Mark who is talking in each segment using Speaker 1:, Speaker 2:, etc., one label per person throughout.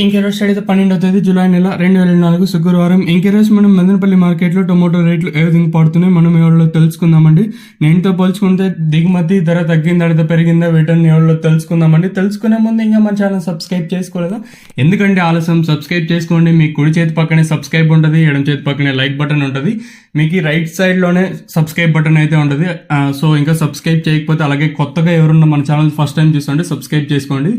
Speaker 1: ఇంకెరోజు అయితే 12వ తేదీ జూలై నెల 2024 శుక్రవారం. ఇంకెరోజు మనం మదనపల్లి మార్కెట్లో టొమాటో రేట్లు ఏ విధంగా పడుతున్నాయి మనం ఎవరిలో తెలుసుకుందామండి. నేనుతో పోల్చుకుంటే దిగుమతి ధర తగ్గిందా లేదా పెరిగిందా వీటిని ఎవరిలో తెలుసుకుందామండి. తెలుసుకునే ముందు ఇంకా మన ఛానల్ సబ్స్క్రైబ్ చేసుకోలేదా? ఎందుకంటే ఆలస్యం సబ్స్క్రైబ్ చేసుకోండి. మీ కుడి చేతి పక్కనే సబ్స్క్రైబ్ ఉంటుంది, ఎడమ చేతి పక్కనే లైక్ బటన్ ఉంటుంది, మీకు రైట్ సైడ్లోనే సబ్స్క్రైబ్ బటన్ అయితే ఉంటుంది. సో ఇంకా సబ్స్క్రైబ్ చేయకపోతే అలాగే కొత్తగా ఎవరున్నా మన ఛానల్ ఫస్ట్ టైం చూస్తుంటే సబ్స్క్రైబ్ చేసుకోండి.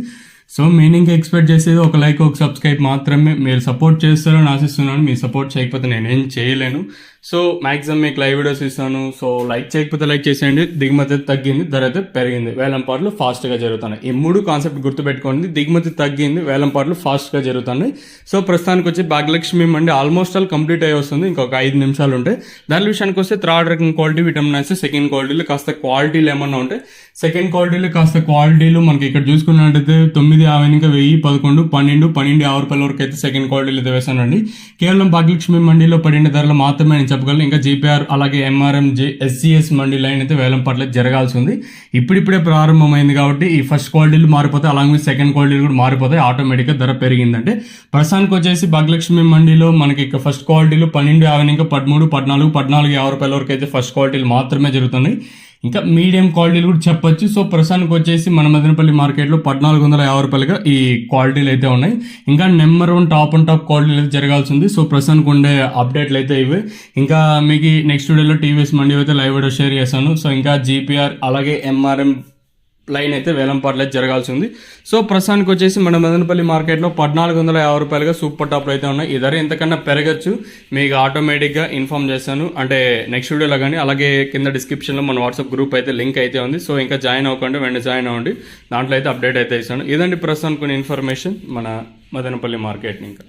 Speaker 1: సో మీనింగ్ ఎక్స్పెక్ట్ చేసేది ఒక లైక్ ఒక సబ్స్క్రైబ్ మాత్రమే. మీరు సపోర్ట్ చేస్తారని ఆశిస్తున్నాను. మీరు సపోర్ట్ చేయకపోతే నేనేం చేయలేను. సో మ్యాక్సిమం మీకు లైవ్ వీడియోస్ ఇస్తాను. సో లైక్ చేయకపోతే లైక్ చేసేయండి. దిగుమతి తగ్గింది, ధర అయితే పెరిగింది, వేలంపాట్లు ఫాస్ట్గా జరుగుతున్నాయి. ఈ మూడు కాన్సెప్ట్ గుర్తుపెట్టుకోండి. దిగుమతి తగ్గింది, వేలంపాట్లు ఫాస్ట్గా జరుగుతున్నాయి. సో ప్రస్తుతానికి వచ్చి భాగ్యలక్ష్మి మండి ఆల్మోస్ట్ ఆల్ కంప్లీట్ అయ్యి వస్తుంది. ఇంకొక 5 నిమిషాలు ఉంటాయి. దాని విషయానికి వస్తే థర్డ్ రకం క్వాలిటీ విటమిన్ అయితే సెకండ్ క్వాలిటీలు కాస్త క్వాలిటీలు ఏమన్నా ఉంటాయి. సెకండ్ క్వాలిటీలు కాస్త క్వాలిటీలు మనకి ఇక్కడ చూసుకున్నట్టయితే 950 ఇంకా 1000, 11, 12, 12.50 రూపాయల వరకు అయితే సెకండ్ క్వాలిటీలు అయితే వేసానండి. కేవలం భాగ్యలక్ష్మి మండీలో పడిన ధరలు మాత్రమే నేను చెప్పగలను. ఇంకా జీపీఆర్ అలాగే ఎంఆర్ఎం ఎస్సీఎస్ మండీ లైన్ అయితే వేలం పట్ల జరగాల్సి ఉంది. ఇప్పుడిప్పుడే ప్రారంభమైంది కాబట్టి ఈ ఫస్ట్ క్వాలిటీలు మారిపోతాయి, అలాగే విత్ సెకండ్ క్వాలిటీలు కూడా మారిపోతాయి. ఆటోమేటిక్గా ధర పెరిగిందంటే ప్రస్తుతానికి వచ్చేసి భాగ్యలక్ష్మి మండీలో మనకి ఇక ఫస్ట్ క్వాలిటీలు 1250 ఇంకా 13, 14, 14.50 రూపాయల వరకు అయితే ఫస్ట్ క్వాలిటీలు మాత్రమే జరుగుతున్నాయి. ఇంకా మీడియం క్వాలిటీలు కూడా చెప్పొచ్చు. సో ప్రస్తుతానికి వచ్చేసి మన మదనపల్లి మార్కెట్లో 1450 రూపాయలుగా ఈ క్వాలిటీలు అయితే ఉన్నాయి. ఇంకా నెంబర్ 1 టాప్ అండ్ టాప్ క్వాలిటీలు అయితే జరగాల్సి ఉంది. సో ప్రస్తుతానికి ఉండే అప్డేట్లు అయితే ఇవి. ఇంకా మీకు నెక్స్ట్ వీడియోలో టీవీఎస్ మండీ అయితే లైవ్ వీడియో షేర్ చేశాను. సో ఇంకా జీపీఆర్ అలాగే ఎంఆర్ఎం లైన్ అయితే వేలంపాట్లు అయితే జరగాల్సి ఉంది. సో ప్రస్తుతానికి వచ్చేసి మన మదనపల్లి మార్కెట్లో 1450 రూపాయలుగా సూపర్ టాప్లు అయితే ఉన్నాయి. ఈ ధర ఎంతకన్నా పెరగచ్చు, మీకు ఆటోమేటిక్గా ఇన్ఫార్మ్ చేస్తాను అంటే నెక్స్ట్ వీడియోలో కానీ. అలాగే కింద డిస్క్రిప్షన్లో మన వాట్సాప్ గ్రూప్ అయితే లింక్ అయితే ఉంది. సో ఇంకా జాయిన్ అవ్వకండి, వెంటనే జాయిన్ అవ్వండి. దాంట్లో అయితే అప్డేట్ అయితే ఇస్తాను. ఇదండి ప్రస్తుతానికి కొన్ని ఇన్ఫర్మేషన్ మన మదనపల్లి మార్కెట్ని. ఇంకా